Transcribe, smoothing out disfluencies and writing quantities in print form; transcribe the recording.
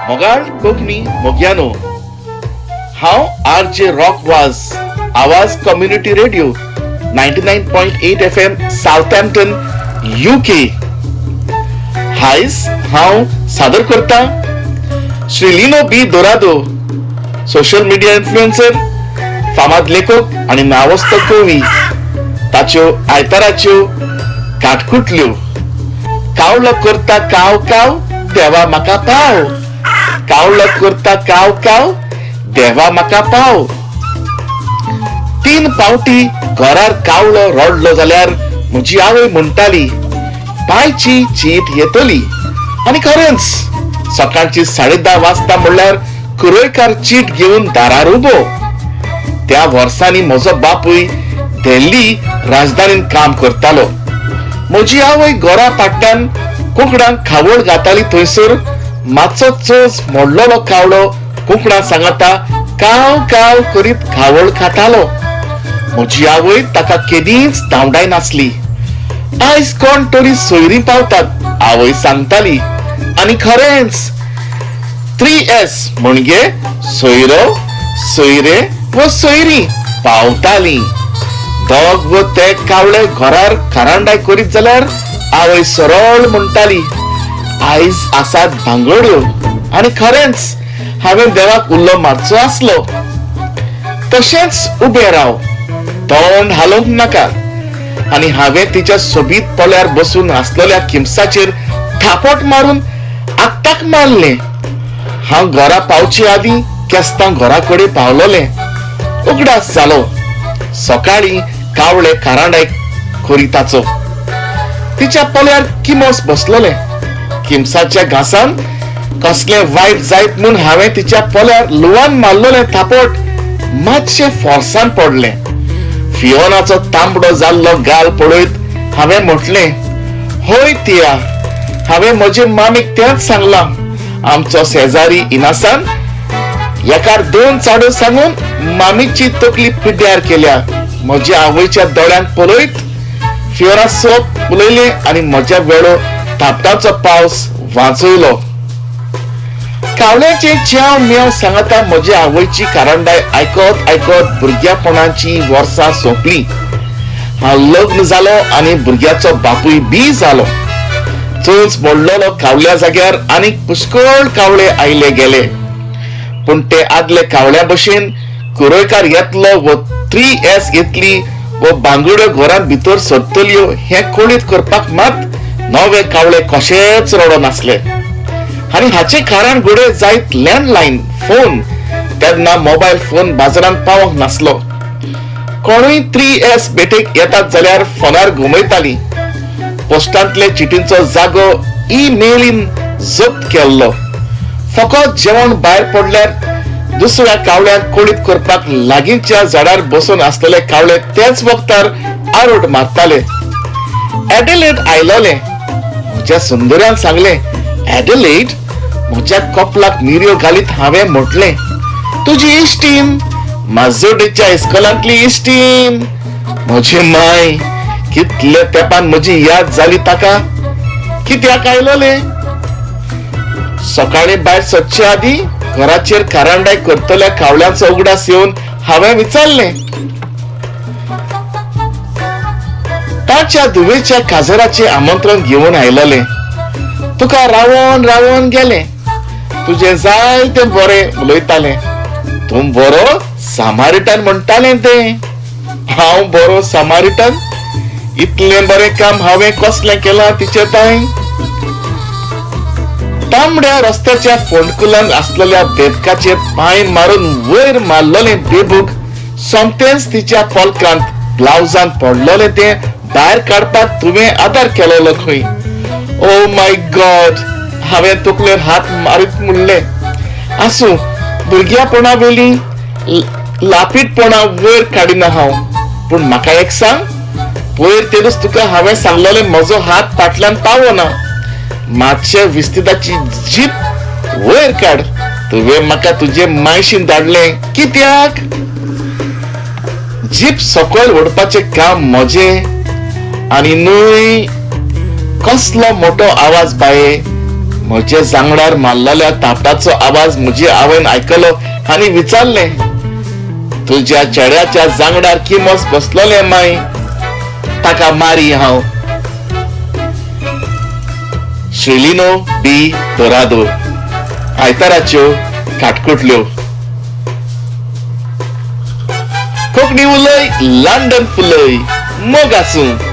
मोगाळ कोंकणी मोग्यानो हांव RJ rock वाज आवाज community radio 99.8 FM Southampton UK. हायस हांव सादर करता श्री लिनो बी दोरादो, सोशल मिडिया इन्फ्लुएन्सर, फामाद लेखक आणि नावस्त कवी. ताच्यो आयताराच्यो काटकुटल्यो. कावलो करता काव काव देवा म्हाका पाव. कावलो करता काव काव देवा म्हाका पाव. 3 पावटी घरार कावलो रडलो जाल्यार म्हजी आवय म्हणटाली पायची चीट येतली. आणि खरेंच सकाळची 10:30 वाजता म्हणल्यार कुरोयकार चीट घेऊन दारार उबो. त्या वर्सांनी म्हजो बापूय दिल्ली राजधानीन काम करतालो. म्हजी आवय गोरा पाट्ट्यान कोंकणाक खावड घाताली. थंयसर मातसो चोच मोडलोलो कावलो कोंकणा सांगता काव काव करीत खावड खातालो. म्हजी आवय ताका केदींच धांवडाय नासली. आयज कोण तरी सोयरी पावतात आवय सांगताली. आणि खरेंच 3S म्हणजे सोयरो, सोयरे व सोयरी पावताली. दोग व ते कावळे घरार खारांडाय करीत जाल्यार आवय सरळ म्हणटाली आयज आसात भांगड्यो. आणि खरेंच हांवें देवाक उल्लो मारचो आसलो. तशेंच उबें राव, तोंड हालोवंक नाका. आणि हांवें तिच्या सोबीत पोल्यार बसून आसलेल्या किमसाचेर थापट मारून आत्ताक मारलें. हांव घरा पावचे आदीं केस्तां घरा कडेन पावलोलें. उगडास जालो. सकाळी कावळे खारांडाय करिताचो. तिच्या पोल्यार किमोस बसलोले. किमसाच्या घासान कसले वायट जायत म्हूण हांवें तिच्या पोल्यार लुवान मारलोलें थापट मातशें फोर्सान पडलें. फियोनाचो तांबडो जाल्लो गाल पळयत हांवें म्हटलें होय तिया, हांवें म्हजे मामीक तेंच सांगलां. आमचो शेजारी इनासान एकार 2 चाडो सांगून मामीची तकली पिड्ड्यार केल्या. म्हज्या आवयच्या दोळ्यांत पळयत फियोना सोप उलयली आणि म्हज्या वेळो थापटाचो पावस वाजयलो. कावल्याचे च्याव म्याव सांगता म्हज्या आवयची खारांडाय आयकत आयकत भुरग्यापणाची वर्सां सोंपली. हांव लग्न जालो आणि भुरग्याचो बापूय बी जालो. चोच मोडलोलो कावल्या जाग्यार आनीक पुष्कळ कावळे आयले गेले. पूण ते आदले कावळ्या भशेन कुरोयकार येतलो व 3S येतली व बांगड्यो घरांत भितर सरतल्यो हे कोळीत करपाक मात नवे कावळे कशेच रडो नासले. आणि हाचे कारण घोडे जायत लँडलाईन फोन. तेन्ना मोबायल फोन बाजारांत पावंक नासलो. कोणूय 3S भेटेक येतात जाल्यार फोनार घुमयताली. पोस्टांतले चिटींचो जागो ईमेलीन जप्त केल्लो. फकत जेवण भायर पडल्यार दुसऱ्या कावळ्यांक कोळीत करपाक लागींच्या झाडार बसून आसलेले कावळे त्याच वक्तार आरोड मारताले. एडिलेड आयलोले. म्हज्या सुंदर्यान सांगले एडिलेड. म्हज्या कपलाक मिरयो घालीत हांवें म्हटलें तुजी इश्टीण, माजोडेच्या इस्कॉलांतली इश्टीण. म्हजी माय कितले तेंपान म्हजी याद जाली ताका. कित्याक आयलोले. सकाळी भायर सरचे आदीं घराचेर खारांडाय करतल्या कावळ्यांचो उगडास येवन हांवें विचारलें. ताच्या धुवेच्या काजराचे आमंत्रण घेवन आयलोले. तुका रावोन रावोन गेले. तुजे जाय ते बरें उलयताले. तूं बरो सामारिटन म्हणटालें ते. हांव बरो सामारिटन. इतलें बरें काम हांवें कसलें केलां तिचे ताईं. तांबड्या रस्त्याच्या फोंडकुलान आसलेल्या बेदकाचेर पांय मारून वयर मारलोलें बेबूक सोमतेच तिच्या पोलकांत ब्लाउजान पडलोलें ते भायर काडपाक तुवें आदार केलोलो खंय. Oh my God. हांवें तकलेर हात मारीत म्हणलें आसूं भुरग्यापणा वेली लापीटपणा वयर काडिना हांव. पूण म्हाका एक सांग, पयर तेदूस तुका हांवें सांगलोलें म्हजो हात फाटल्यान पावना. मातशे विस्तिदाची जीप वयर काड. तुवें म्हाका तुजे मायशीन धाडलें कित्याक? जीप सकयल ओडपाचें काम म्हजें. आणि न्हय कसलो मोठो आवाज बाये म्हजे जांगडार मारलेल्या ताटाचो आवाज म्हजी आवयन आयकलो आनी विचारलें, तुज्या चेड्याच्या जांगडार किमोस बसलोलें माय, ताका मारी हांव. शेलिनो डी दोरादो. आयताराच्यो काटकुटल्यो. कोंकणी उलय, लंडन फुलय, मोग आसूं.